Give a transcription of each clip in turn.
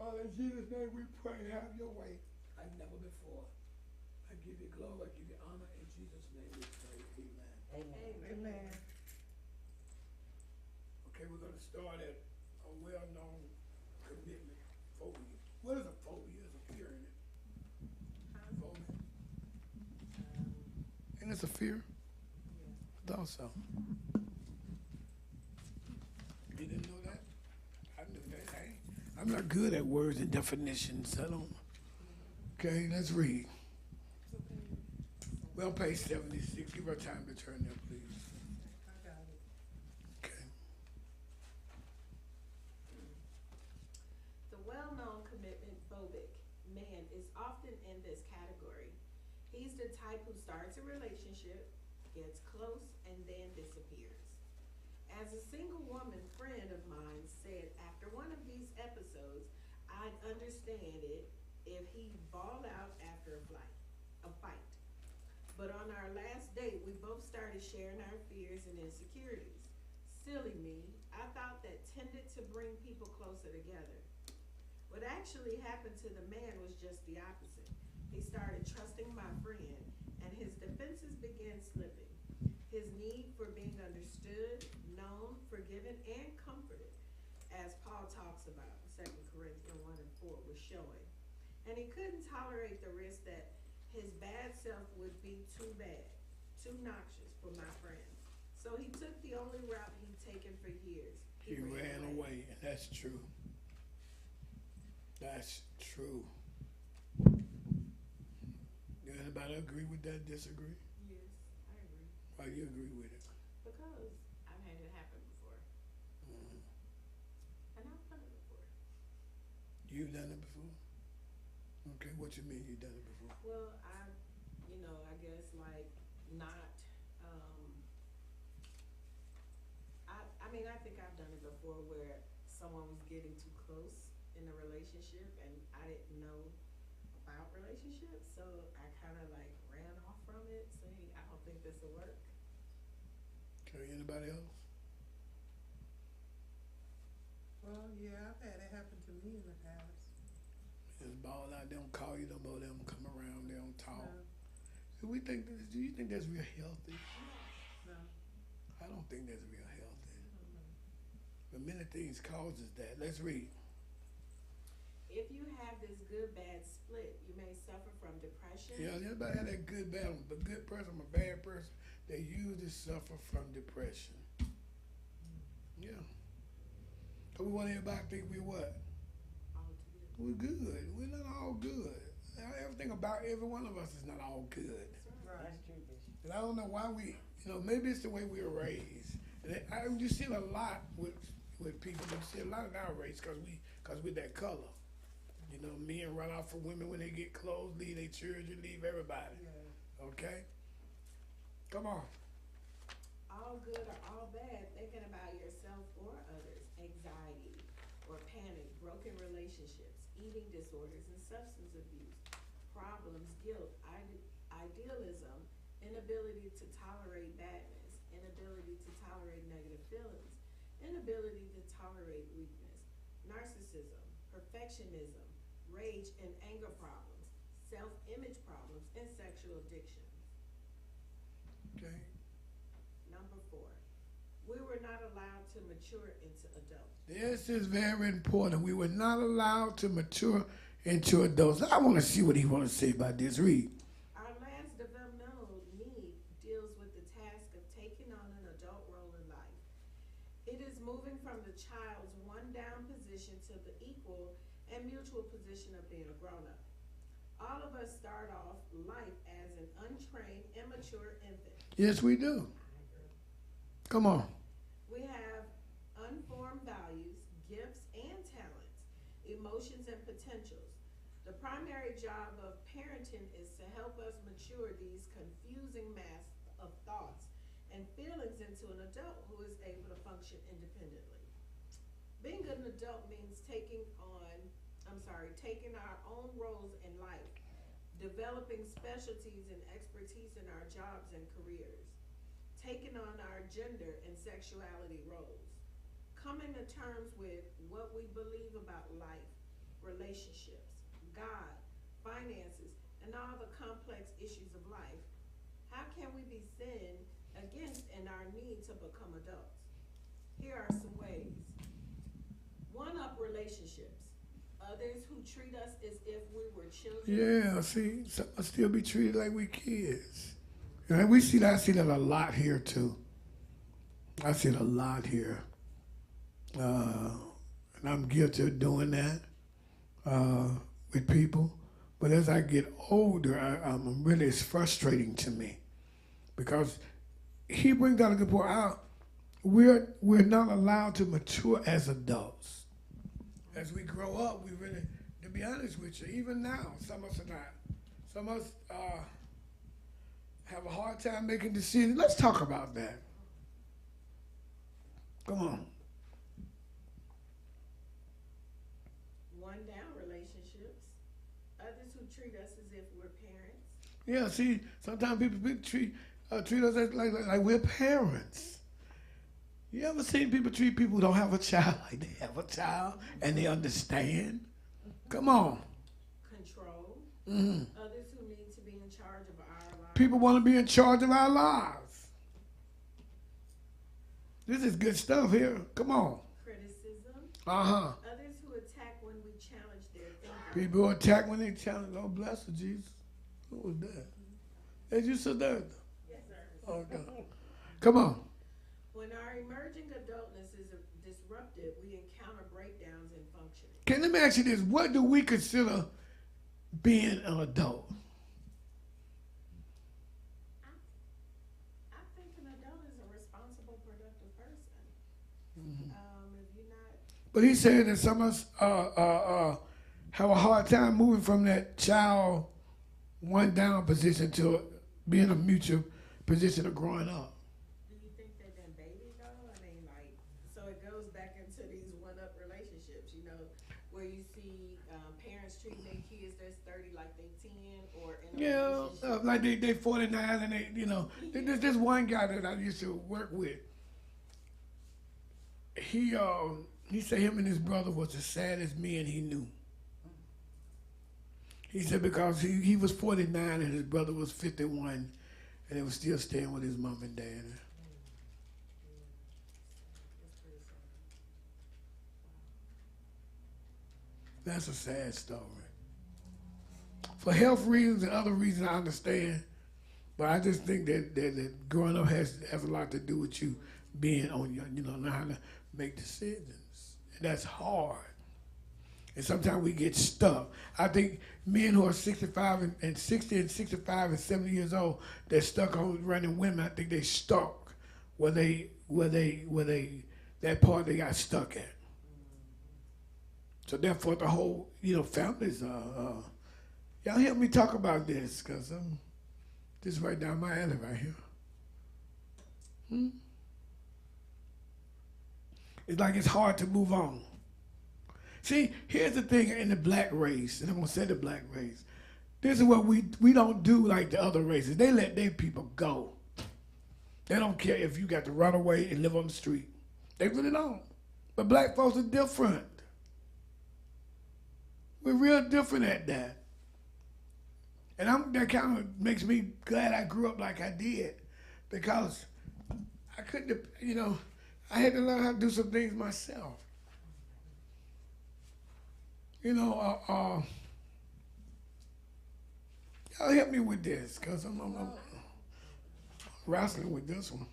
Father, in Jesus' name we pray, have your way like never before. I give you glory, I give you honor. In Jesus' name we pray. Amen. Amen. Amen. Okay, we're going to start at a well-known commitment, phobia. What is a phobia? It's a fear in it. Phobia. And it's a fear? Yeah. I thought so. You didn't know that? I knew that. I'm not good at words and definitions. I don't. Okay, let's read. We're on page 76. Give her time to turn there, please. I got it. Okay. The well-known commitment phobic man is often in this category. He's the type who starts a relationship, gets close, and then disappears. As a single woman friend of mine said after one of these episodes, I'd understand it if he balled out after a fight. But on our last date, we both started sharing our fears and insecurities. Silly me, I thought that tended to bring people closer together. What actually happened to the man was just the opposite. He started trusting my friend, and his defenses began slipping. His need for being understood, known, forgiven, and comforted, as Paul talks about in 2 Corinthians 1 and 4, was showing. And he couldn't tolerate the risk that his bad self would be too bad, too noxious for my friend. So he took the only route he'd taken for years. He ran away, and that's true. That's true. Does anybody agree with that, disagree? Yes, I agree. Why do you agree with it? Because I've had it happen before. And I've done it before. You've done it before? Okay, what you mean you've done it before? Well, I guess like not, I think I've done it before where someone was getting too close in a relationship and I didn't know about relationships, so I kind of like ran off from it saying, I don't think this will work. Okay, anybody else? Well, yeah, I've had it happen to me in the past. Just ball out, they don't call you no more, they don't come around, they don't talk. No, Do you think that's real healthy? no. I don't think that's real healthy. Mm-mm. But many things causes that. Let's read. If you have this good-bad split, you may suffer from depression. Yeah, everybody had that good balance. A good person, a bad person, they usually suffer from depression. Yeah. So we want everybody to think we what? Altogether. We're good. We're not all good. Everything about every one of us is not all good. Right. That's true, Bishop. And I don't know why maybe it's the way we were raised. And you see it a lot with people, but you see a lot in our race because we're that color. Men run off for women when they get close, leave their children, leave everybody. Yeah. Okay? Come on. All good or all bad, thinking about yourself or others, anxiety or panic, broken relationships, eating disorders and substance abuse, problems, guilt, idealism, inability to tolerate badness, inability to tolerate negative feelings, inability to tolerate weakness, narcissism, perfectionism, rage and anger problems, self-image problems, and sexual addictions. Okay. Number 4, we were not allowed to mature into adults. This is very important. We were not allowed to mature into adults. I want to see what he want to say about this. Read. Our last developmental need deals with the task of taking on an adult role in life. It is moving from the child's one-down position to the equal and mutual position of being a grown-up. All of us start off life as an untrained, immature infant. Yes, we do. Come on. We have unformed values, gifts, and talents, emotions, and potentials. The primary job of parenting is to help us mature these confusing mass of thoughts and feelings into an adult who is able to function independently. Being an adult means taking our own roles in life, developing specialties and expertise in our jobs and careers, taking on our gender and sexuality roles, coming to terms with what we believe about life, relationships, relationships, God, finances, and all the complex issues of life, how can we be sinned against in our need to become adults? Here are some ways. One-up relationships. Others who treat us as if we were children. Yeah, see, some will still be treated like we kids. And we see that. I see that a lot here too. I see it a lot here, and I'm guilty of doing that with people. But as I get older, I'm really it's frustrating to me because he brings out a good point. We're not allowed to mature as adults. As we grow up, we really, to be honest with you, even now, some of us are not. Some of us have a hard time making decisions. Let's talk about that. Come on. One down relationships. Others who treat us as if we're parents. Yeah, see, sometimes people treat us like we're parents. You ever seen people treat people who don't have a child like they have a child and they understand? Come on. Control. Mm-hmm. Others who need to be in charge of our lives. People want to be in charge of our lives. This is good stuff here. Come on. Criticism. Uh-huh. Others who attack when we challenge their thinking. People who attack when they challenge. Oh, bless her, Jesus. Who was that? Is you sit there? Yes, sir. Okay. Come on. When our emerging adultness is disrupted, we encounter breakdowns in functioning. Okay, let me ask you this. What do we consider being an adult? I think an adult is a responsible, productive person. If you're not... But he said that some of us have a hard time moving from that child one down position to being a mutual position of growing up. Do you think they've been babied though? I mean, like, so it goes back into these one-up relationships, you know, where you see parents treating their kids that's 30 like they 10 or in a relationship. Like they 49 and they, you know, there's this one guy that I used to work with. He said him and his brother was the saddest men he knew. He said because he was 49 and his brother was 51 and they was still staying with his mom and dad. That's a sad story. For health reasons and other reasons, I understand. But I just think that growing up has a lot to do with you being on your, you know, know how to make decisions. And that's hard. And sometimes we get stuck. I think men who are 65 and 60 and 65 and 70 years old, they're stuck on running women. I think they stuck where they that part they got stuck at. So therefore, the whole, you know, families y'all help me talk about this, because this is right down my alley right here. It's like it's hard to move on. See, here's the thing in the black race, and I'm going to say the black race. This is what we don't do like the other races. They let their people go. They don't care if you got to run away and live on the street. They really don't. But black folks are different. We're real different at that. And that kind of makes me glad I grew up like I did, because I couldn't, you know, I had to learn how to do some things myself. You know, y'all help me with this, because I'm wrestling with this one.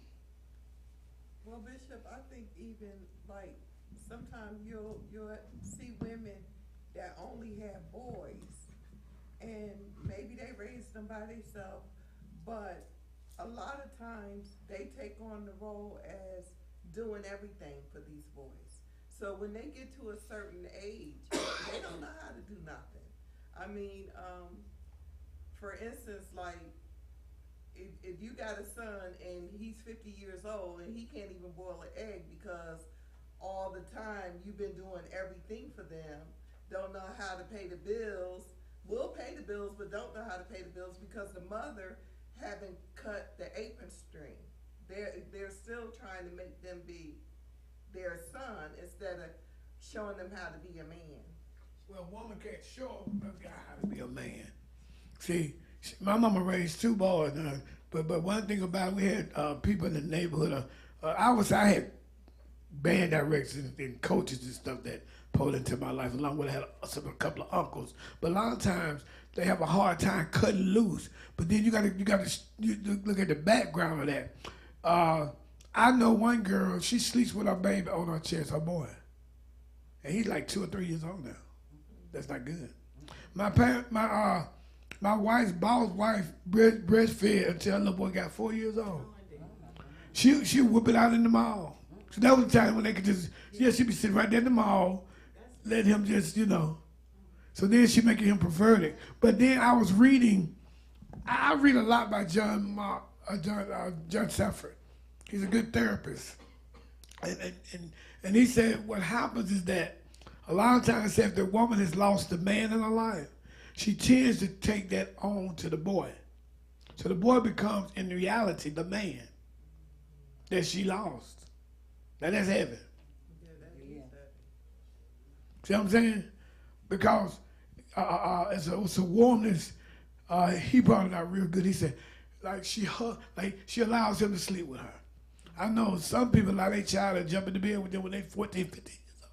Well, Bishop, I think even like sometimes you'll see women that only have boys, and maybe they raised them by themselves, but a lot of times they take on the role as doing everything for these boys. So when they get to a certain age, they don't know how to do nothing. I mean, for instance, like if you got a son and he's 50 years old and he can't even boil an egg because all the time you've been doing everything for them, don't know how to pay the bills, will pay the bills but don't know how to pay the bills because the mother haven't cut the apron string. They're still trying to make them be their son instead of showing them how to be a man. Well, a woman can't show a guy how to be a man. See, my mama raised two boys, but one thing about it, we had people in the neighborhood. I had band directors and coaches and stuff that pulled into my life. Along with I had a couple of uncles, but a lot of times they have a hard time cutting loose. But then you got to look at the background of that. I know one girl. She sleeps with her baby on her chest, her boy, and he's like 2 or 3 years old now. That's not good. My wife's boss wife breastfed until her little boy got 4 years old. She whip it out in the mall. So that was the time when they could just, she'd be sitting right there in the mall, let him just, So then she making him perverted. But then I was reading, I read a lot by John Safford. He's a good therapist. And he said what happens is that a lot of times if the woman has lost the man in her life, she tends to take that on to the boy. So the boy becomes, in reality, the man that she lost. Now that's heavy. See what I'm saying? Because it's a warmness. He brought it out real good. He said, she allows him to sleep with her. I know some people allow their child to jump in the bed with them when they're 14, 15 years old.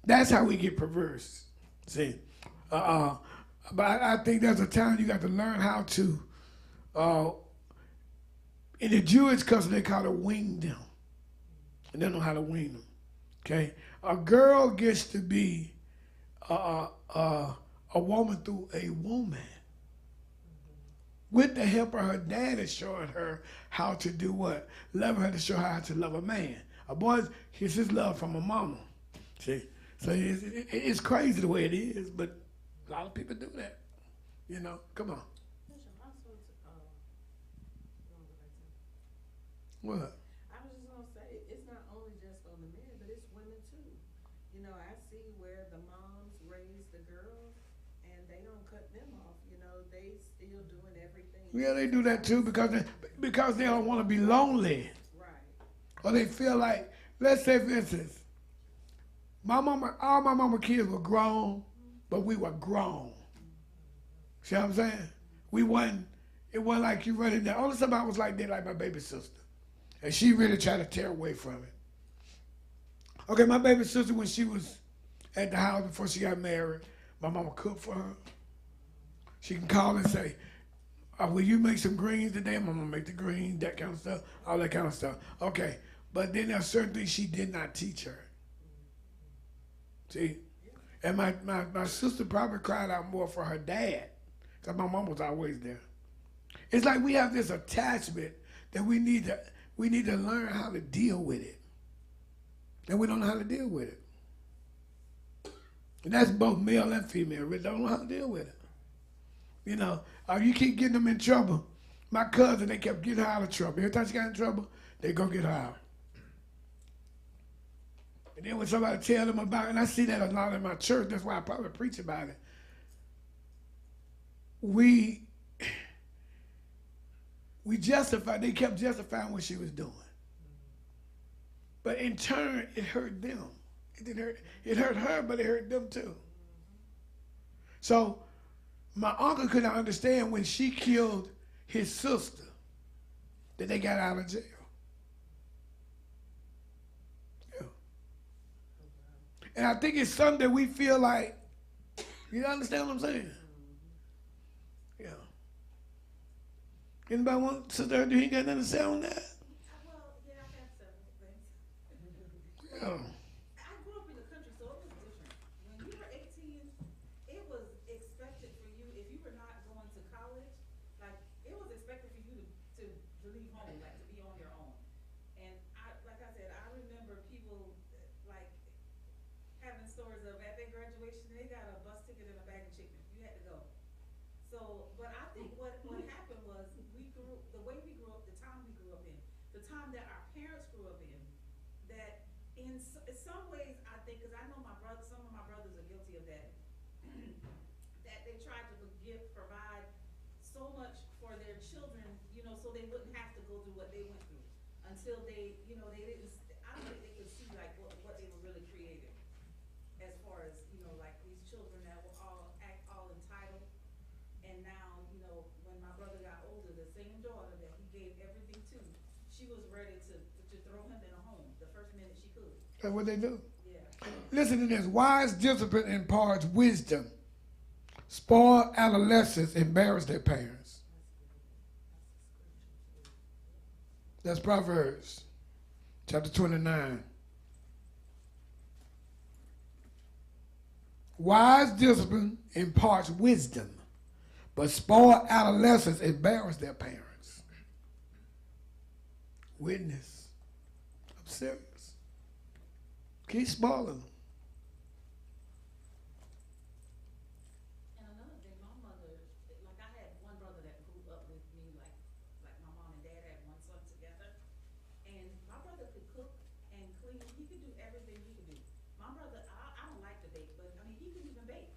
That's how we get perverse. See? But I think there's a time you got to learn how to, in the Jewish custom, they call it wing them. And they know how to wing them. Okay? A girl gets to be a woman through a woman. With the help of her dad is showing her how to do what? Loving her to show her how to love a man. A boy gets his love from a mama. See? So it's crazy the way it is, but a lot of people do that. Come on. What? I was just gonna say, it's not only just on the men, but it's women too. I see where the moms raise the girls and they don't cut them off. They still doing everything. Yeah, they do that too because they don't want to be lonely. Right. Or they feel like, let's say for instance, all my mama kids were grown, but we were grown. See what I'm saying? It wasn't like you running there. Only somebody was like that, like my baby sister. And she really tried to tear away from it. Okay, my baby sister, when she was at the house before she got married, my mama cooked for her. She can call and say, will you make some greens today? My mama make the greens, that kind of stuff, all that kind of stuff. Okay, but then there's certain things she did not teach her. See? And my sister probably cried out more for her dad, because my mom was always there. It's like we have this attachment that we need to learn how to deal with it. And we don't know how to deal with it. And that's both male and female. We don't know how to deal with it. You keep getting them in trouble. My cousin, they kept getting her out of trouble. Every time she got in trouble, they go get her out. And then when somebody tell them about it, and I see that a lot in my church, that's why I probably preach about it. They kept justifying what she was doing. But in turn, it hurt them. It hurt her, but it hurt them too. So my uncle could not understand when she killed his sister that they got out of jail. Yeah. And I think it's something that we feel like, you understand what I'm saying? Yeah. Anybody want, Sister, do you got nothing to say on that? Well, yeah, I have several things. Yeah. I grew up in the country, so it was different. When you were 18, it was expected for you, if you were not going to college, like, it was expected for you to leave home, like, to be on your own. And like I said, I remember people, like, having stories of at their graduation, they got a bus ticket and a bag of chicken. You had to go. So, but I think what happened was the way we grew up, the time we grew up in, the time that our parents grew up in, that in some ways, I think, because I know some of my brothers are guilty of that, that they tried to provide so much for their children, so they wouldn't have to go through what they went through until they, they didn't, I don't think they could see like what they were really creating. And now, you know, when my brother got older, the same daughter that he gave everything to, she was ready to throw him in a home the first minute she could. That's what they do. Yeah. Listen to this. Wise discipline imparts wisdom. Spoiled adolescents embarrass their parents. That's Proverbs chapter 29. Wise discipline imparts wisdom, but spoiled adolescents embarrass their parents. Witness. I'm serious. Keep spoiling them. And another thing, my mother, like I had one brother that grew up with me, like my mom and dad had one son together. And my brother could cook and clean. He could do everything he could do. My brother, I don't like to bake, but I mean, he could even bake.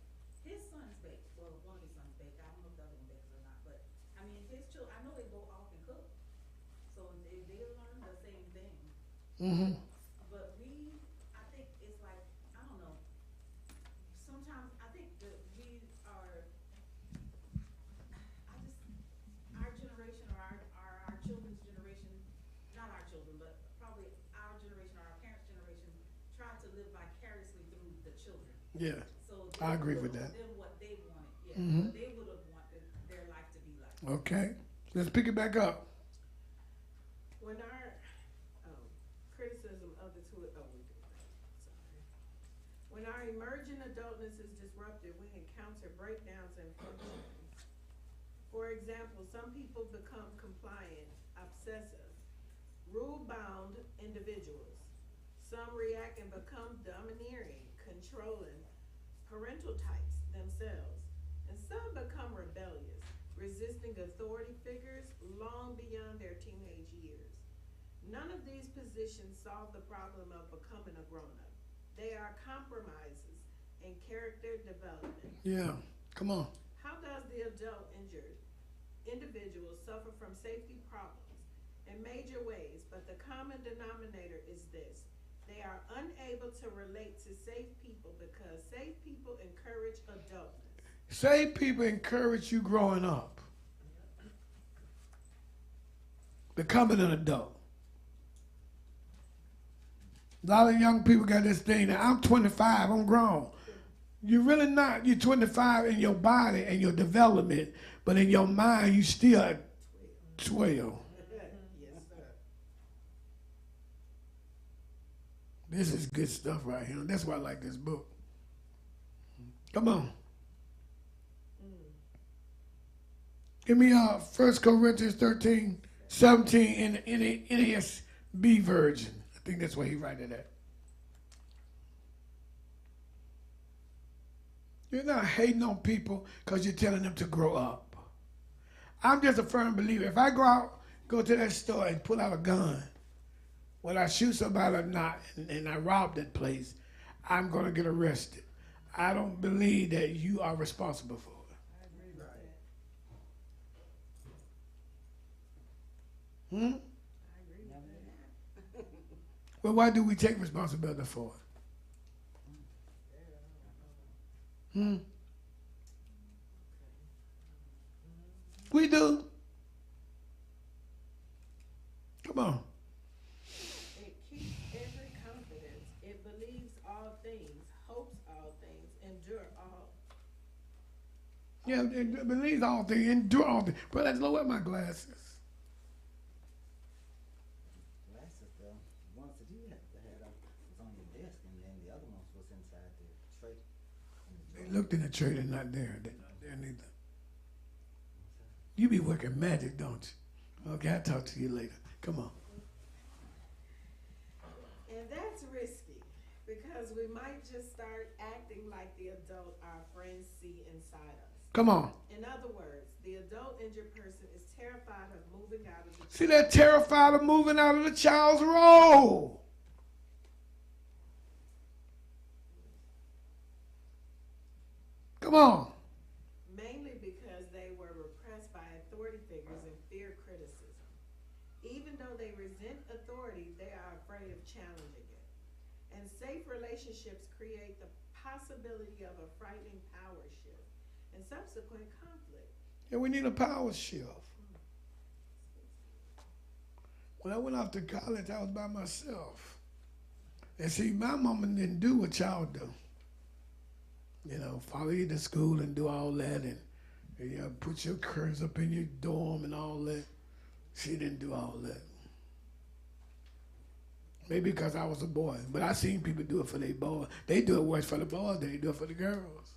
His sons bake. Well, one of his sons bake. I don't know if the other one bakes or not, but I mean, his children, I know they go off and cook. So they learn the same thing. Mm-hmm. But we, I think it's like, I don't know. Sometimes I think that we are, our generation or our children's generation, not our children, but probably our generation or our parents' generation, try to live vicariously through the children. Yeah, So I agree with that. them what they wanted, yeah, Mhm. what they would have wanted their life to be like. okay. Let's pick it back up. When our criticism of the two, we did that. Sorry. When our emerging adultness is disrupted, we encounter breakdowns in functioning. For example, some people become compliant, obsessive, rule-bound individuals. Some react and become domineering, controlling, parental types themselves. And some become rebellious, resisting authority figures long beyond their teenage years. None of these positions solve the problem of becoming a grown-up. They are compromises in character development. Yeah, come on. How does the adult injured individual suffer from safety problems? In major ways, but the common denominator is this: they are unable to relate to safe people because safe people encourage adultness. Safe people encourage you growing up, becoming an adult. A lot of young people got this thing that I'm 25, I'm grown. You're really not. You're 25 in your body and your development, but in your mind, you still at 12. Yes, sir. This is good stuff right here. That's why I like this book. Come on. Give me 1 Corinthians 13, 17 in the NASB version. I think that's where he wrote it at. You're not hating on people because you're telling them to grow up. I'm just a firm believer. If I go to that store and pull out a gun, whether I shoot somebody or not, and I rob that place, I'm going to get arrested. I don't believe that you are responsible for it. I agree with that. Hmm? I agree with that. Well, why do we take responsibility for it? Hmm? We do. Come on. It keeps every confidence. It believes all things, hopes all things, endure all. Yeah, it believes all things, endure all things. Brother, let's lower my glasses. Glasses, though. The ones that you had was on your desk, and then the other ones was inside the tray. They looked in the tray, they're not there. They're not there neither. You be working magic, don't you? Okay, I'll talk to you later. Come on. And that's risky because we might just start acting like the adult our friends see inside us. Come on. In other words, the adult injured person is terrified of moving out of the See, they're terrified of moving out of the child's role. Come on. mainly because they were repressed by authority figures and fear criticism. Even though they resent authority, they are afraid of challenging it. And safe relationships create the possibility of a frightening power shift and subsequent conflict. Yeah, we need a power shift. When I went off to college, I was by myself. And see, my mama didn't do what y'all do. You know, follow you to school and do all that, and you know, put your curtains up in your dorm and all that. She didn't do all that. Maybe because I was a boy, but I seen people do it for their boys. They do it worse for the boys than they do it for the girls.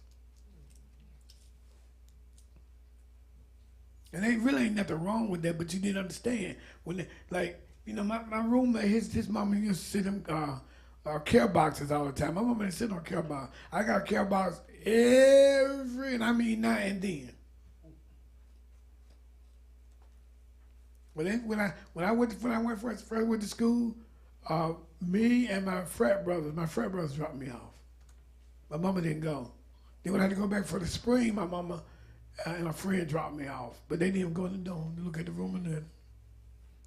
And there really ain't nothing wrong with that, but you didn't understand. When they, like, you know, my roommate, his mama used to sit him care boxes all the time. My mama didn't sit on care box. I got a care box and I mean now and then. When I went first went to school, me and my frat brothers dropped me off. My mama didn't go. Then when I had to go back for the spring, my mama and a friend dropped me off. But they didn't even go in the door to look at the room and then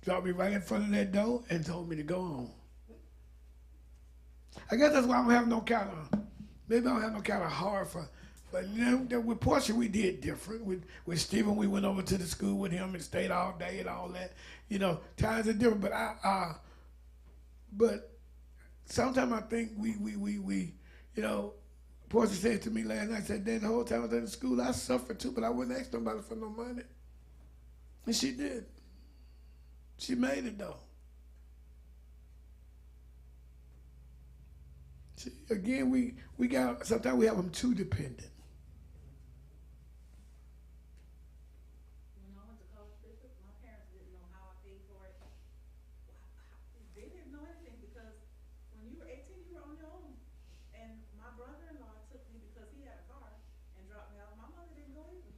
dropped me right in front of that door and told me to go home. I guess that's why I don't have no kind of, maybe I don't have no kind of heart for you know, with Portia we did different. With Stephen, we went over to the school with him and stayed all day and all that. You know, times are different, but sometimes I think we you know, Portia said to me last night, said, Dad, the whole time I was in school, I suffered too, but I wouldn't ask nobody for no money. And she did. She made it though. Again, we got, sometimes we have them too dependent. When I went to college, Bishop, my parents didn't know how I paid for it. They didn't know anything because when you were 18, you were on your own. And my brother-in-law took me because he had a car and dropped me off. My mother didn't go either.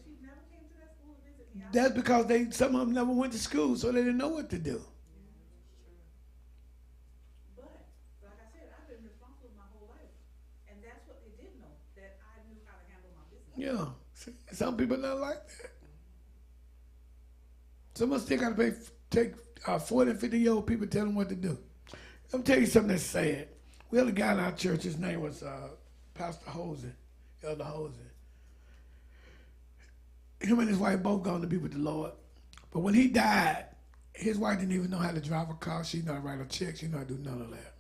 She never came to that school to visit me. That's because some of them never went to school, so they didn't know what to do. Yeah, some people not like that. Some of us still got to take 40 and 50-year-old people tell them what to do. Let me tell you something that's sad. We had a guy in our church, his name was Pastor Hosen, Elder Hosen. Him and his wife both gone to be with the Lord. But when he died, his wife didn't even know how to drive a car. She didn't know how to write a check. She didn't know how to do none of that.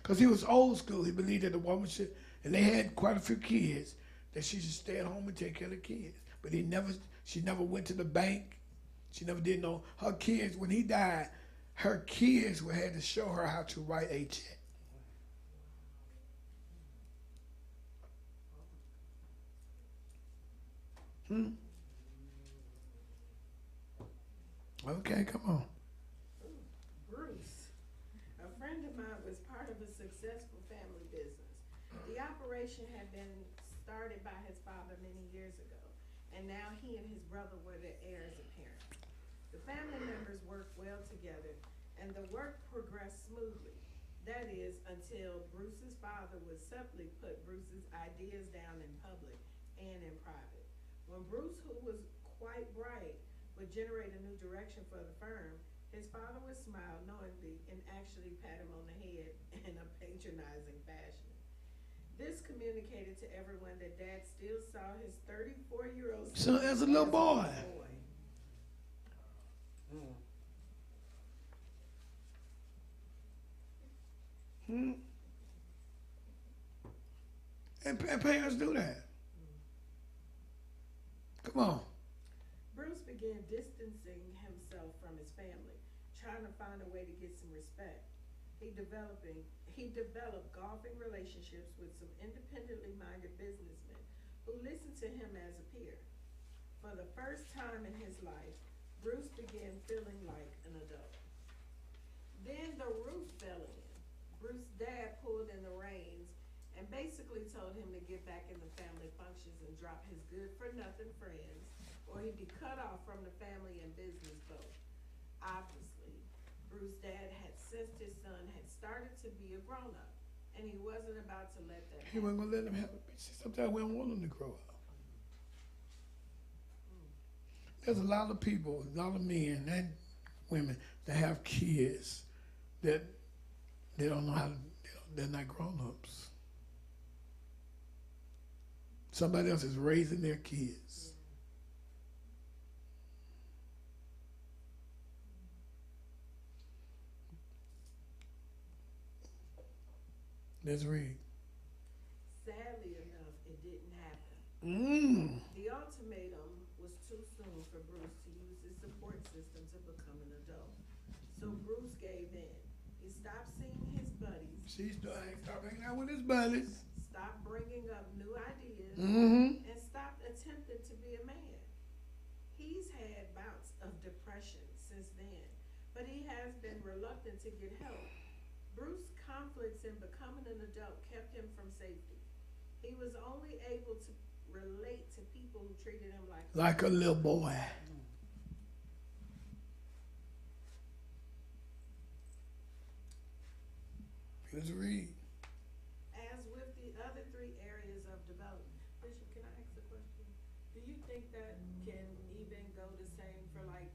Because he was old school. He believed that the woman should, and they had quite a few kids, that she should stay at home and take care of the kids. But she never went to the bank. She never did know. Her kids, when he died, her kids had to show her how to write a check. Okay, come on. Bruce, a friend of mine, was part of a successful family business. The operation had been started by his father many years ago, and now he and his brother were the heirs apparent. The family members worked well together, and the work progressed smoothly. That is, until Bruce's father would subtly put Bruce's ideas down in public and in private. When Bruce, who was quite bright, would generate a new direction for the firm, his father would smile knowingly and actually pat him on the head in a patronizing fashion. This communicated to everyone that Dad still saw his 34-year-old son as a little boy. And parents do that. Come on. Bruce began distancing himself from his family, trying to find a way to get some respect. He developed golfing relationships with some independently minded businessmen who listened to him as a peer. For the first time in his life, Bruce began feeling like an adult. Then the roof fell in. Bruce's dad pulled in the reins and basically told him to get back in the family functions and drop his good-for-nothing friends, or he'd be cut off from the family and business both. Obviously, Bruce's dad had sensed his son had started to be a grown-up, and he wasn't about to let that happen. He wasn't going to let him have it. Sometimes we don't want him to grow up. There's a lot of people, a lot of men and women that have kids that they don't know how to, they're not grown-ups. Somebody else is raising their kids. Let's read. Sadly enough, it didn't happen. The ultimatum was too soon for Bruce to use his support system to become an adult. So Bruce gave in. He stopped seeing his buddies, She stopped hanging out with his buddies. stopped bringing up new ideas, Mm-hmm. and stopped attempting to be a man. He's had bouts of depression since then, but he has been reluctant to get help. Bruce's conflicts in becoming an adult kept him from safety. He was only able to relate to people who treated him Like a little boy. Let's read. As with the other three areas of development. Bishop, can I ask a question? Do you think that can even go the same for like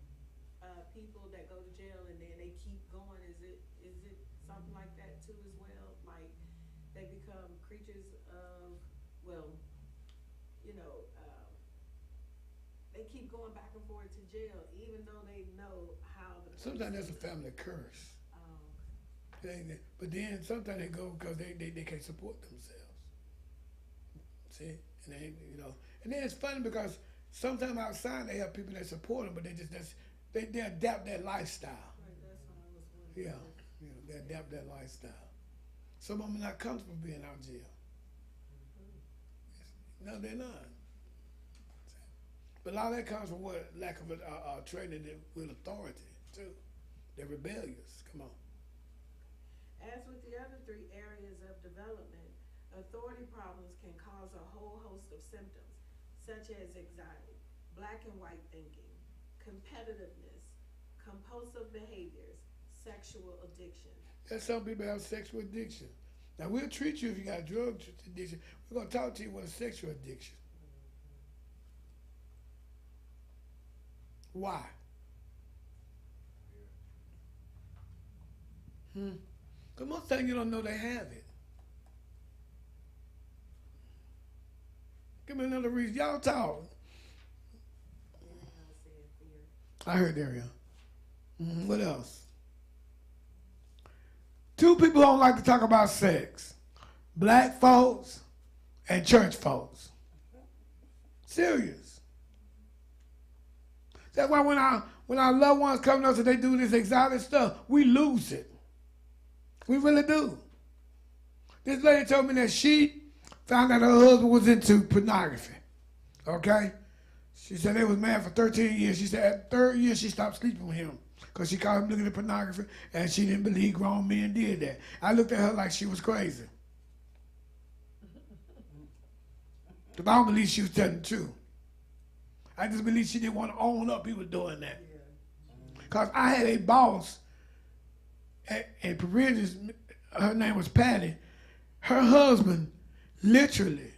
people that go to jail and then they keep going? Is it something like that too as well? Like they become creatures of, well, they keep going back and forth to jail even though they know how the Sometimes that's a family curse. But then sometimes they go because they can't support themselves. See? And and then it's funny because sometimes outside they have people that support them, but they adapt that lifestyle. Right, that's what I was wondering. Yeah, they adapt that lifestyle. Some of them are not comfortable being out of jail. No, they're not. But a lot of that comes from what lack of training with authority too. They're rebellious. Come on. As with the other three areas of development, authority problems can cause a whole host of symptoms, such as anxiety, black and white thinking, competitiveness, compulsive behaviors, sexual addiction. And some people have sexual addiction. Now we'll treat you if you got a drug addiction. We're gonna talk to you with a sexual addiction. Why? Because most times you don't know they have it. Give me another reason. Y'all talk. I heard there, yeah. What else? Two people don't like to talk about sex. Black folks and church folks. Serious. That's why when our loved ones come to us and they do this exotic stuff, we lose it. We really do. This lady told me that she found out her husband was into pornography. Okay? She said they was married for 13 years. She said at the third year she stopped sleeping with him because she caught him looking at pornography and she didn't believe grown men did that. I looked at her like she was crazy. Because I don't believe she was telling the truth. I just believe she didn't want to own up he was doing that. Because I had a boss at Provisions, her name was Patty. Her husband literally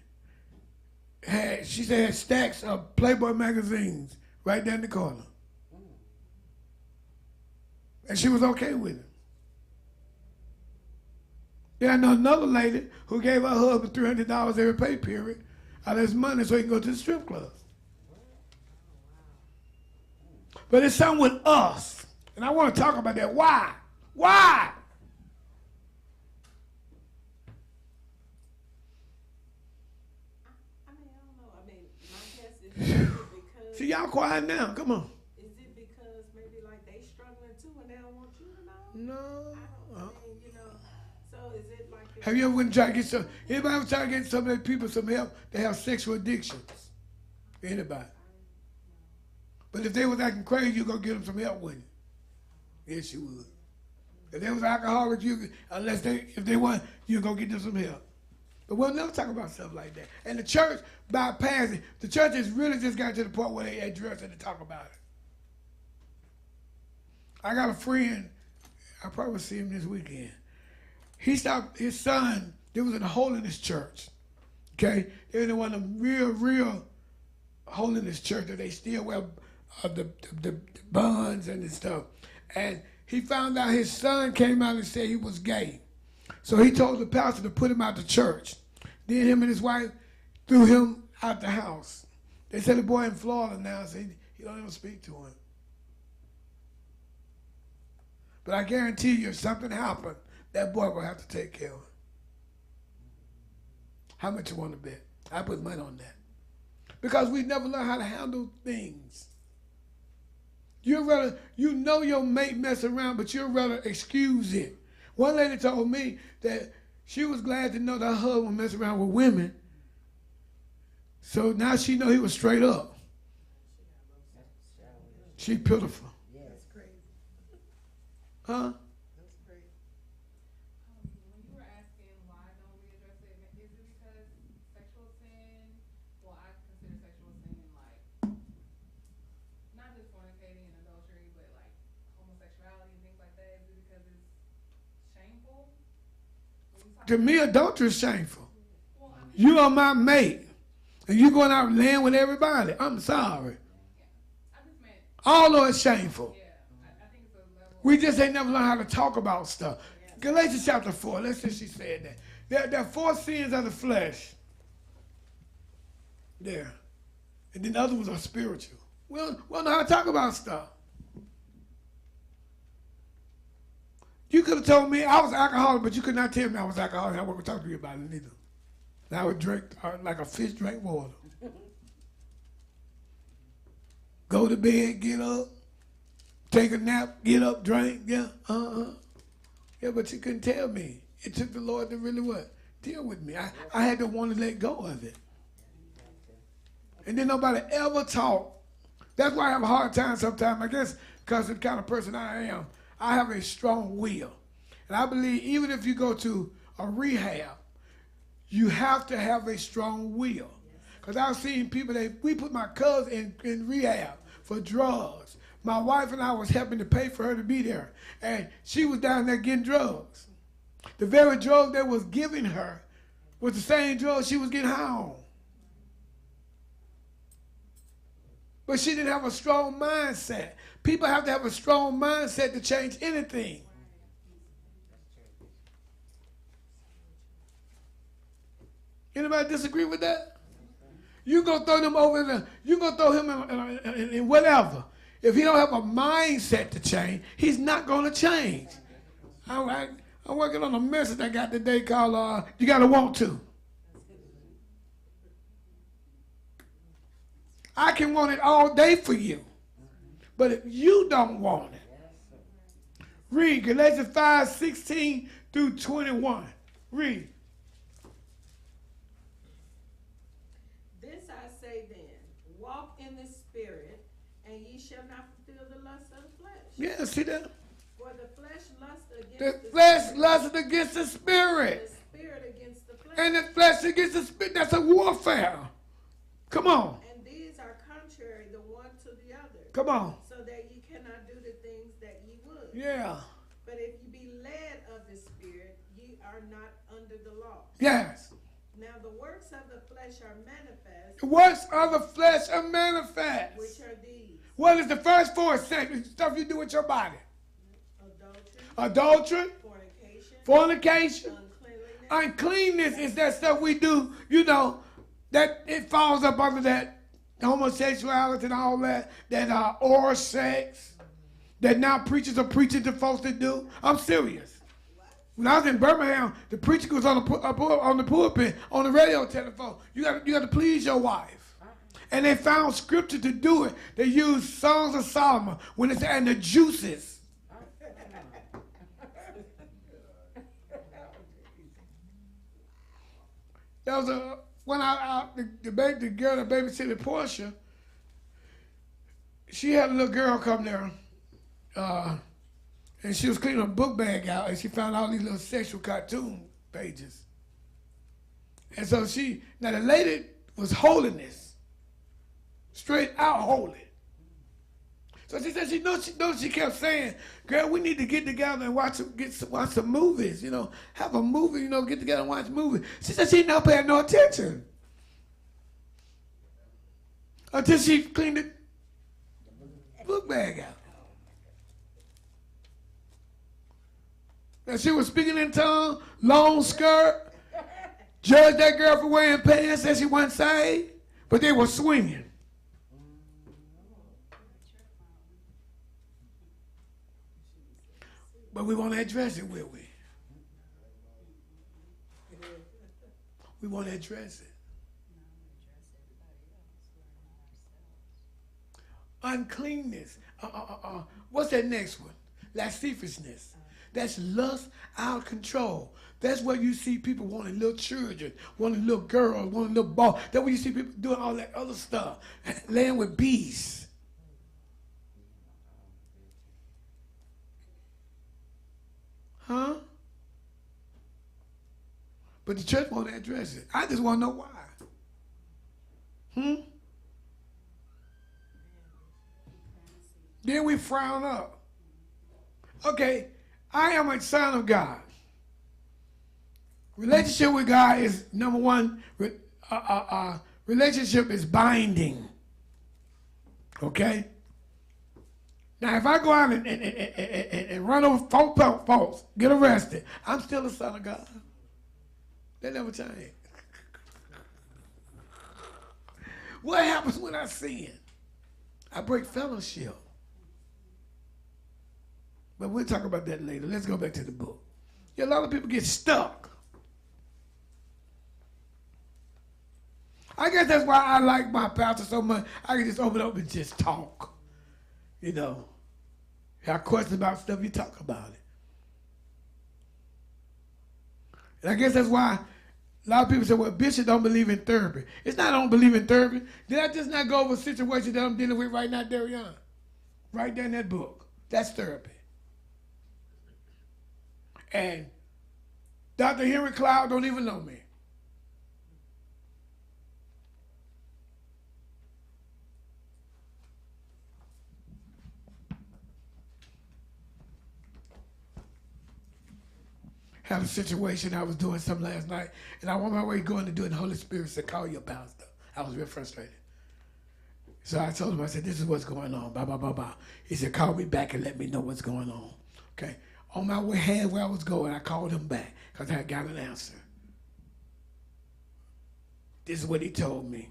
had stacks of Playboy magazines right there in the corner. And she was okay with it. Then I know another lady who gave her husband $300 every pay period out of his money so he can go to the strip club. But it's something with us. And I want to talk about that. Why? Why? I don't know. My guess is because... See, y'all quiet now. Come on. Is it because maybe like they struggling too and they don't want you to know? No. So is it like... Have you ever went and tried to get some... Anybody ever tried to get some of those people some help? They have sexual addictions. Anybody. But if they was acting crazy, you go get them some help, wouldn't you? Yes, you would. If they was alcoholics, if they weren't, you go get them some help. But we'll never talk about stuff like that. And the church bypassing. The church has really just got to the point where they address it and talk about it. I got a friend, I probably will see him this weekend. He stopped, his son, they was in a holiness church. Okay? They were in one of them real holiness church that they still wear the buns and the stuff. And he found out his son came out and said he was gay. So he told the pastor to put him out the church. Then him and his wife threw him out the house. They said the boy in Florida now, so he don't even speak to him. But I guarantee you, if something happened, that boy will have to take care of it. How much you want to bet? I put money on that. Because we never learn how to handle things. You know your mate mess around, but you'd rather excuse it. One lady told me that she was glad to know that her husband messed around with women. So now she know he was straight up. She pitiful. Yeah, that's crazy. Huh? That's crazy. When you were asking why don't we address it, is it because sexual sin? Well, I consider sexual sin like not just fornicating and adultery, but like homosexuality and things like that. Is it because it's shameful? To me, adultery is shameful. Well, I mean, You are my mate, and you going out laying with everybody. I'm sorry. I just meant, All of it's shameful. yeah, I think it's a level. We just ain't never learned how to talk about stuff. Galatians chapter 4, let's say she said that. There are 4 sins of the flesh. There. And then the other ones are spiritual. We don't know how to talk about stuff. You could have told me I was alcoholic, but you could not tell me I was alcoholic. I wouldn't talk to you about it either. And I would drink like a fish drink water. Go to bed, get up, take a nap, get up, drink, yeah, Yeah, but you couldn't tell me. It took the Lord to really what? Deal with me. I had to want to let go of it. And then nobody ever taught. That's why I have a hard time sometimes, I guess, because of the kind of person I am. I have a strong will. And I believe even if you go to a rehab, you have to have a strong will. Because I've seen people we put my cousin in rehab for drugs. My wife and I was helping to pay for her to be there. And she was down there getting drugs. The very drug they was giving her was the same drug she was getting high on. But she didn't have a strong mindset. People have to have a strong mindset to change anything. Anybody disagree with that? You gonna throw them over you gonna throw him in whatever. If he don't have a mindset to change, he's not gonna change. I'm working on a message I got today called "You Gotta Want To." I can want it all day for you, but if you don't want it, read Galatians 5:16 through 21. Read. This I say then, walk in the Spirit, and ye shall not fulfill the lust of the flesh. Yeah, see that? For the flesh lusts against The the flesh Spirit, lusts against the and spirit, the Spirit against the flesh. and the flesh against the spirit. That's a warfare. Come on, And these are contrary the one to the other, come on. so that ye cannot do the things that ye would. Yeah, But if ye be led of the Spirit, ye are not under the law. yes. Now the works of the flesh are manifest, The works of the flesh are manifest. which are these: What is the first 4 stuff you do with your body? adultery, Adultery, fornication, fornication. uncleanliness, Uncleanness is that stuff we do, that it falls up under that homosexuality and all that oral sex, that now preachers are preaching to folks to do. I'm serious. When I was in Birmingham, the preacher was on the pulpit, on the radio telephone. You got to please your wife. And they found scripture to do it. They used Songs of Solomon and the juices. There was the girl that babysitted Portia, she had a little girl come there, and she was cleaning a book bag out, and she found all these little sexual cartoon pages. And so now the lady was holiness, straight out holy. So she said she kept saying, girl, we need to get together and watch some movies, have a movie, get together and watch movies. She said she never paid no attention until she cleaned the book bag out. Now she was speaking in tongues, long skirt, judged that girl for wearing pants, said she wasn't saved. but they were swinging. But we want to address it, will we? We want to address it. Uncleanness. What's that next one? Lasciviousness. That's lust out of control. That's where you see people wanting little children, wanting little girls, wanting little boys. That's where you see people doing all that other stuff, laying with beasts. Huh? But the church won't address it. I just want to know why. Then we frown up. Okay, I am a son of God. Relationship with God is number one. Relationship is binding. Okay? Now, if I go out and run over folks, get arrested, I'm still a son of God. That never changed. What happens when I sin? I break fellowship. But we'll talk about that later. Let's go back to the book. Yeah, a lot of people get stuck. I guess that's why I like my pastor so much. I can just open up and just talk. You know. If you have questions about stuff, you talk about it. And I guess that's why a lot of people say, well, Bishop don't believe in therapy. It's not I don't believe in therapy. Did I just not go over a situation that I'm dealing with right now, Darian? Right there in that book. That's therapy. And Dr. Henry Cloud don't even know me. Had a situation, I was doing something last night, and I was on my way going to do it, and the Holy Spirit said, call your pastor. I was real frustrated. So I told him, I said, this is what's going on, blah, blah, blah, blah. He said, call me back and let me know what's going on. Okay. On my way head where I was going, I called him back because I got an answer. This is what he told me.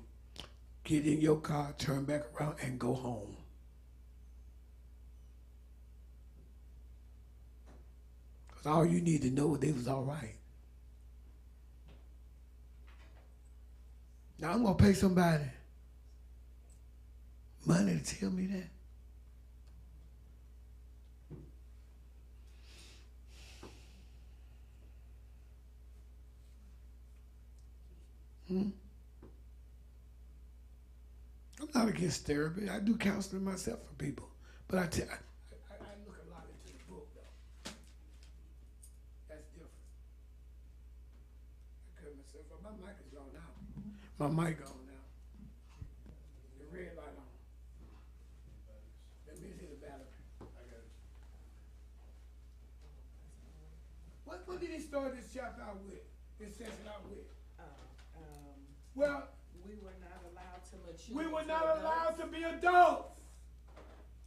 Get in your car, turn back around, and go home. Because all you need to know is they was all right. Now I'm going to pay somebody money to tell me that. I'm not against therapy. I do counseling myself for people. But I look a lot into the book, though. That's different. I cut myself up. My mic is gone now. My mic gone now. The red light on. Let me see the battery. I got it. What did he start this chapter out with? This session out with? Well, we were not allowed to mature. We were not allowed to be adults.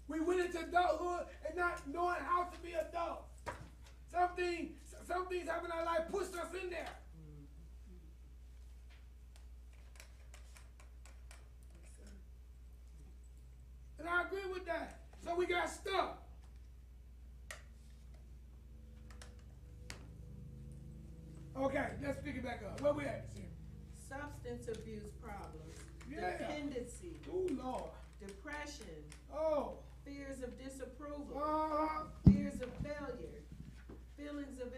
We went into adulthood and not knowing how to be adults. Some things happen in our life pushed us in there. And I agree with that. So we got stuck. Okay, let's pick it back up. Where we at, Sam? Substance abuse problems, Yeah. dependency, Oh, Lord. depression, Oh. fears of disapproval, Uh-huh. fears of failure, feelings of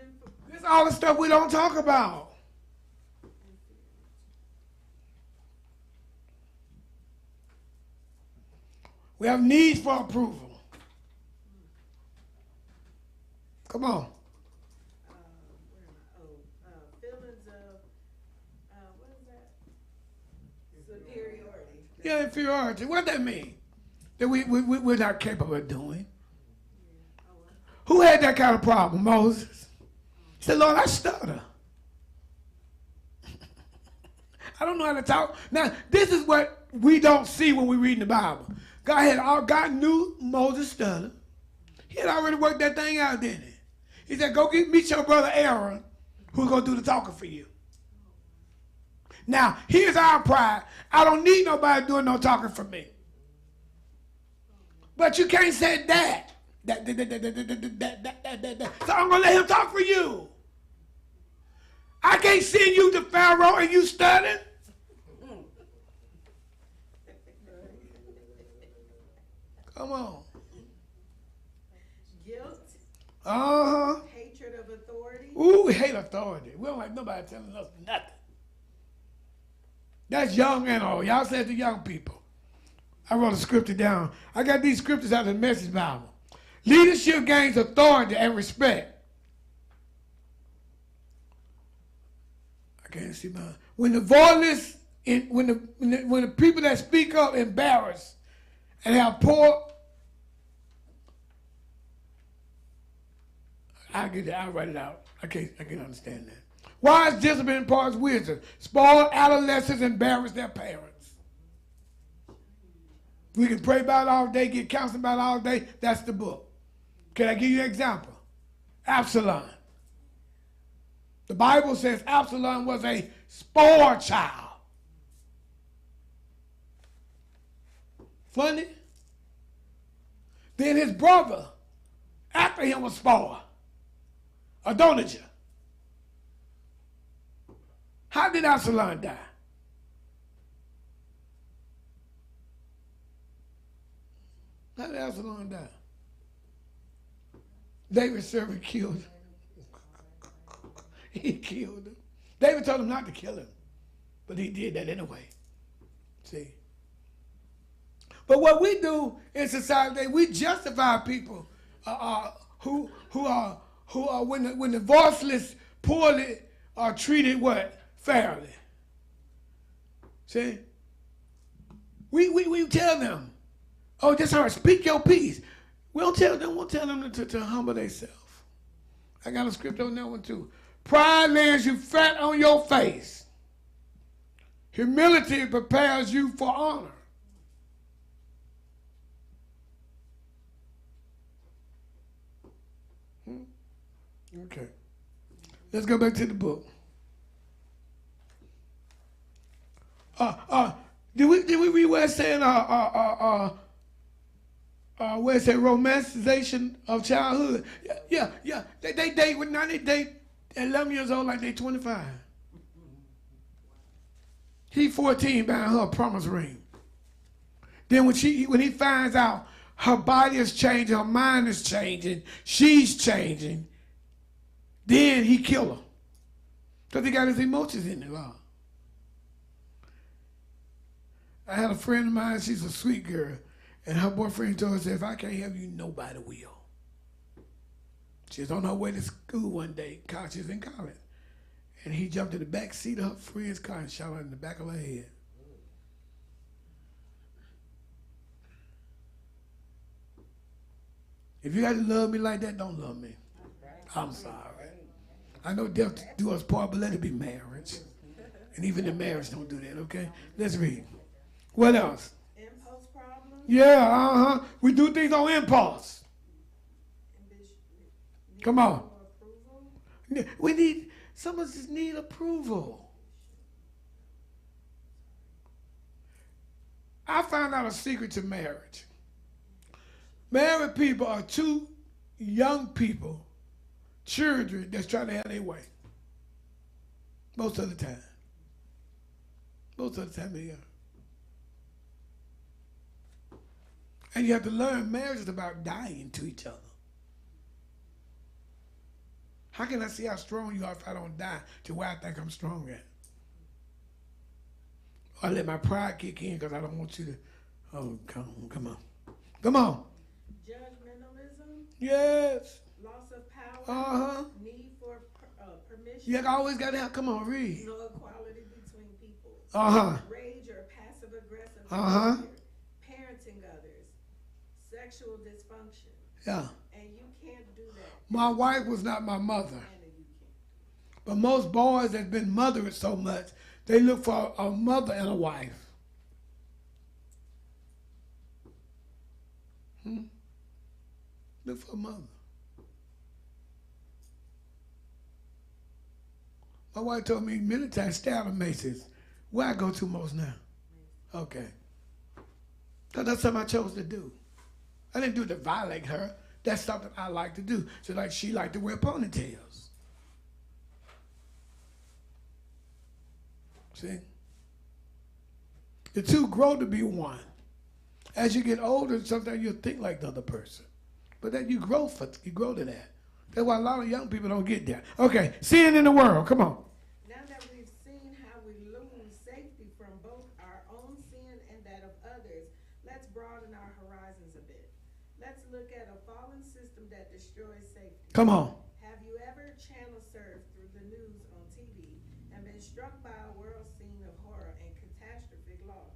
This is all the stuff we don't talk about. We have needs for approval. Come on. feelings of, what is that? Superiority. Yeah, inferiority. What that mean? That we're not capable of doing. Who had that kind of problem? Moses. He said, Lord, I stutter. I don't know how to talk. Now, this is what we don't see when we read the Bible. God knew Moses stuttered. He had already worked that thing out, didn't he? He said, go meet your brother Aaron, who's going to do the talking for you. Now, here's our pride. I don't need nobody doing no talking for me. But you can't say that. So I'm going to let him talk for you. I can't send you to Pharaoh and you studying. Come on. Guilt, Uh-huh. hatred of authority. Ooh, we hate authority. We don't like nobody telling us nothing. That's young and old. Y'all said to young people. I wrote a scripture down. I got these scriptures out of the Message Bible. Leadership gains authority and respect. I can't see mine. When the voiceless, when the people that speak up embarrass and have poor, I get it. I'll write it out. I can't understand that. Wise discipline imparts wisdom. Spoiled adolescents embarrass their parents. We can pray about it all day, get counseling about it all day. That's the book. Can I give you an example? Absalom. The Bible says Absalom was a spoiled child. Funny? Then his brother, after him, was spoiled. Adonijah. How did Absalom die? How did Absalom die? David's servant killed him. He killed him. David told him not to kill him, but he did that anyway. See? But what we do in society, we justify people who are when the voiceless poorly are treated what? Fairly. See? We tell them, oh, just all right, speak your piece. We'll tell them to humble themselves. I got a script on that one too. Pride lands you flat on your face. Humility prepares you for honor. Okay. Let's go back to the book. Did we read where it said where it said romanticization of childhood? Yeah. They date now they date 11 years old like they 25. He 14 buying her a promise ring. Then when he finds out her body is changing, her mind is changing, she's changing, then he kill her. Because he got his emotions in there. I had a friend of mine, she's a sweet girl, and her boyfriend told her, if I can't help you, nobody will. She was on her way to school one day, she was in college, and he jumped in the back seat of her friend's car and shot her in the back of her head. If you got to love me like that, don't love me. I'm sorry. I know death do us part, but let it be marriage. And even the marriage don't do that, okay? Let's read. What else? Impulse problems. Yeah, we do things on impulse. Come on. Some of us just need approval. I found out a secret to marriage. Married people are two young people, children that's trying to have their way. Most of the time. Most of the time they are. And you have to learn marriage is about dying to each other. How can I see how strong you are if I don't die to where I think I'm strong at? Or let my pride kick in because I don't want you to, oh, come on. Judgmentalism. Yes. Loss of power. Need for permission. You always got to have, come on, read. No equality between people. Rage or passive aggressive behavior. Parenting others. Sexual dysfunction. Yeah. And you can't do that. My wife was not my mother. But most boys that's been mothered so much, they look for a mother and a wife. Look for a mother. My wife told me many times, stay out of Macy's. Where I go to most now? Okay. Because that's something I chose to do. I didn't do it to violate her. That's something I like to do. So like she liked to wear ponytails. See? The two grow to be one. As you get older, sometimes you'll think like the other person. But then you grow to that. That's why a lot of young people don't get there. Okay, sin in the world, come on. Now that we've seen how we lose safety from both our own sin and that of others, let's broaden our horizons a bit. Let's look at a fallen system that destroys safety. Come on. Have you ever channel surfed through the news on TV and been struck by a world scene of horror and catastrophic loss?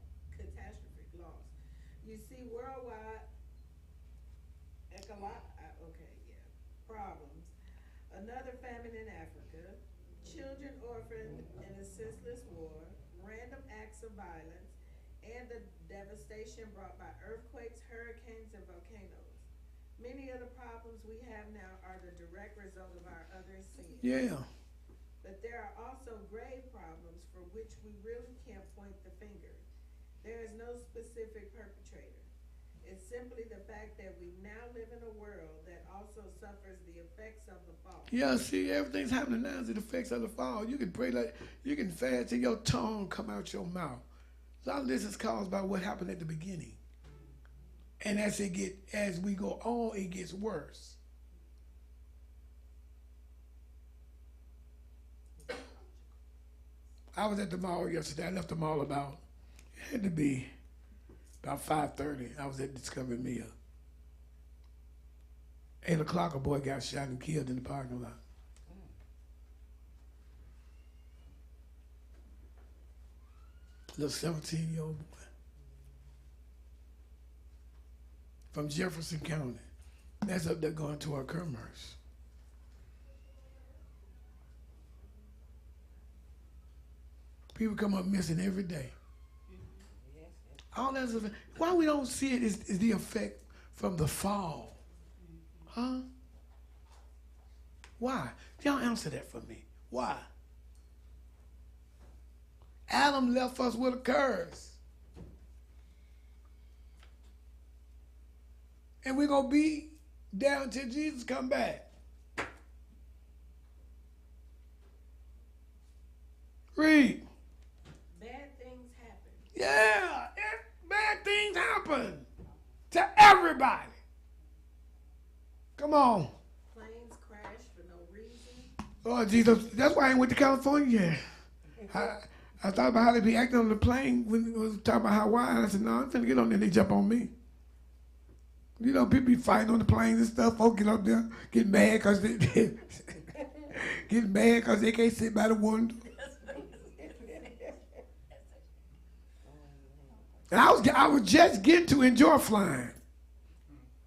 You see worldwide problems, another famine in Africa, children orphaned in a senseless war, random acts of violence, and the devastation brought by earthquakes, hurricanes, and volcanoes. Many of the problems we have now are the direct result of our other sins. Yeah. But there are also grave problems for which we really can't point the finger. There is no specific perpetrator. It's simply the fact that we now live in a world that also suffers the effects of the fall. Yeah, see, everything's happening now is the effects of the fall. You can pray like, you can fast till your tongue come out your mouth. A lot of this is caused by what happened at the beginning. And as we go on, it gets worse. I was at the mall yesterday. I left the mall it had to be about 5:30. I was at Discovery Mill. 8 o'clock, a boy got shot and killed in the parking lot. Little 17-year-old boy from Jefferson County. That's up there going to our commerce. People come up missing every day. All that's why we don't see it is the effect from the fall. Huh? Why? Y'all answer that for me. Why? Adam left us with a curse. And we're going to be down till Jesus come back. Read. Bad things happen. Yeah, bad things happen to everybody. Come on. Planes crash for no reason. Oh, Jesus. That's why I ain't went to California yet. I thought about how they be acting on the plane when it was talking about Hawaii. And I said, no, I'm finna get on there and they jump on me. You know, people be fighting on the planes and stuff. Folks get up there, get mad because they get mad because they can't sit by the window. And I was just getting to enjoy flying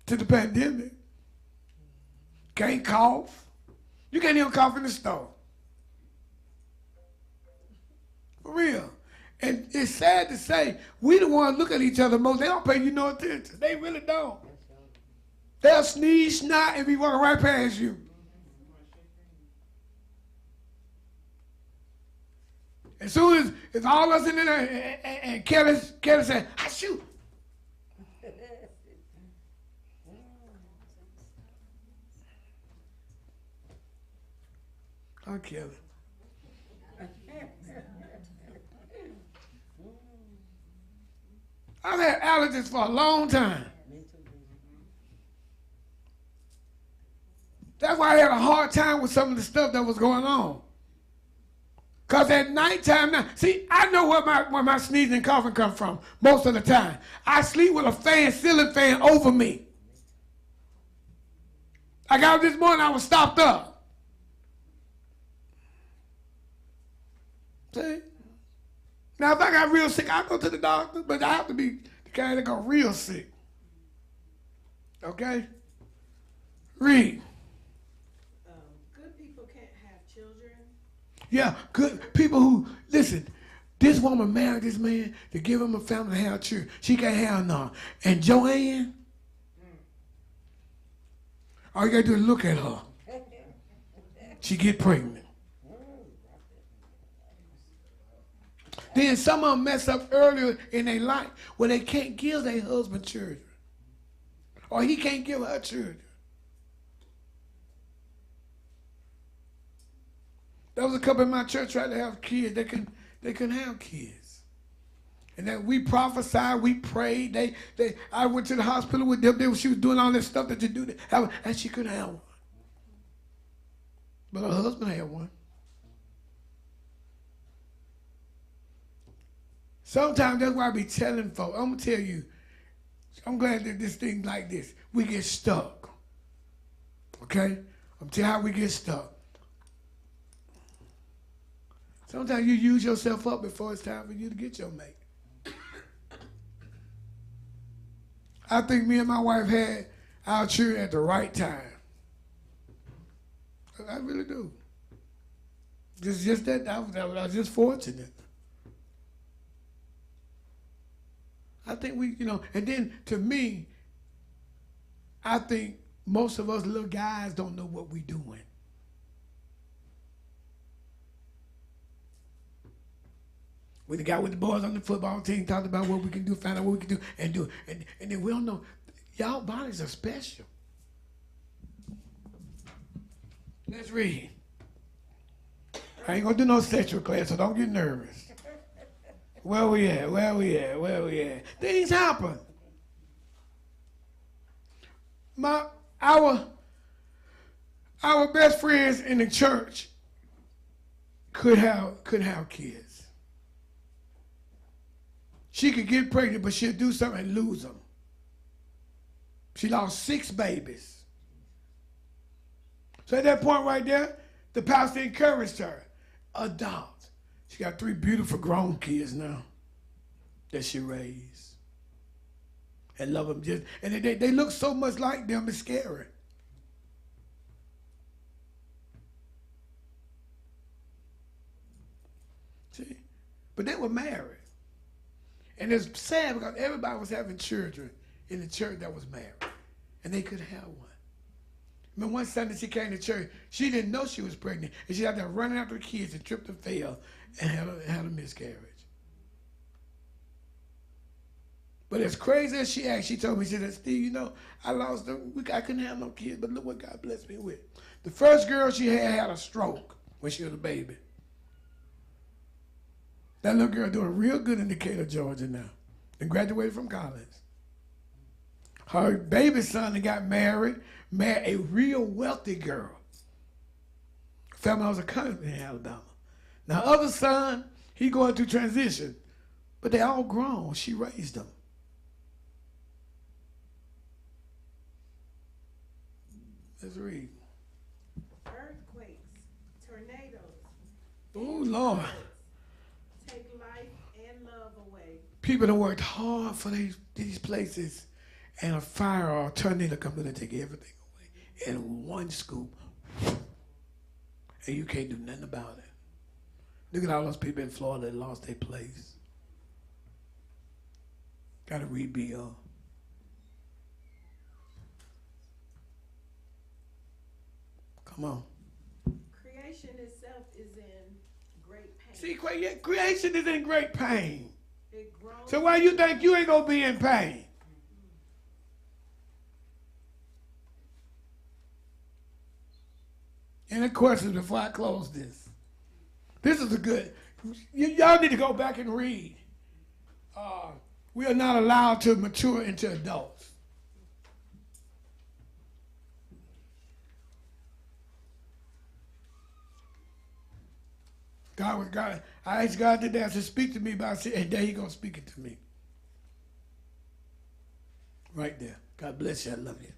to the pandemic. Can't cough. You can't even cough in the store. For real. And it's sad to say, we the ones look at each other most. They don't pay you no attention. They really don't. They'll sneeze, snot, and be walking right past you. As soon as it's all us in there, and Kelly said, I shoot. I'll kill it. I've had allergies for a long time. That's why I had a hard time with some of the stuff that was going on. Because at nighttime now, see, I know where my sneezing and coughing come from most of the time. I sleep with a ceiling fan over me. I got up this morning, I was stopped up. See? Now, if I got real sick, I'll go to the doctor, but I have to be the guy that got real sick. Okay? Read. Good people can't have children. Yeah, good people who, listen, this woman married this man to give him a family to have children. She can't have none. And Joanne, all you got to do is look at her. She get pregnant. Then some of them mess up earlier in their life where they can't give their husband children. Or he can't give her children. There was a couple in my church tried to have kids. They couldn't have kids. And then we prophesied, we prayed. I went to the hospital with them. She was doing all this stuff that you do, and she couldn't have one. But her husband had one. Sometimes that's why I be telling folks, I'm going to tell you, I'm glad that this thing like this, we get stuck. Okay? I'm telling you how we get stuck. Sometimes you use yourself up before it's time for you to get your mate. I think me and my wife had our children at the right time. I really do. Just that I was just fortunate. I think we, and then to me, I think most of us little guys don't know what we doing. We got with the boys on the football team, talked about what we can do, find out what we can do, and do it. And then we don't know. Y'all bodies are special. Let's read. I ain't gonna do no sexual class, so don't get nervous. Where we at? Things happen. Our best friends in the church could have kids. She could get pregnant, but she'll do something and lose them. She lost 6 babies. So at that point right there, the pastor encouraged her, adopt. She got 3 beautiful grown kids now that she raised. And love them and they look so much like them, it's scary. See? But they were married. And it's sad because everybody was having children in the church that was married. And they could have one. I mean, one Sunday she came to church, she didn't know she was pregnant. And she out there running after the kids and tripped and fell and had a miscarriage. But as crazy as she acted, she told me, she said, Steve, I lost them. I couldn't have no kids, but look what God blessed me with. The first girl she had a stroke when she was a baby. That little girl doing real good in Decatur, Georgia now. And graduated from college. Her baby son that got married a real wealthy girl. Family was a country in Alabama. Now, other son, he going through transition. But they all grown. She raised them. Let's read. Earthquakes, tornadoes. Oh, Lord. Take life and love away. People that worked hard for these places, and a fire or a tornado comes in and take everything away in one scoop. And you can't do nothing about it. Look at all those people in Florida that lost their place. Got to rebuild. Come on. Creation itself is in great pain. See, creation is in great pain. It grows. So why you think you ain't going to be in pain? Any questions before I close this? This is a good, y'all need to go back and read. We are not allowed to mature into adults. God, I asked God today to speak to me about it, and there He gonna speak it to me. Right there. God bless you. I love you.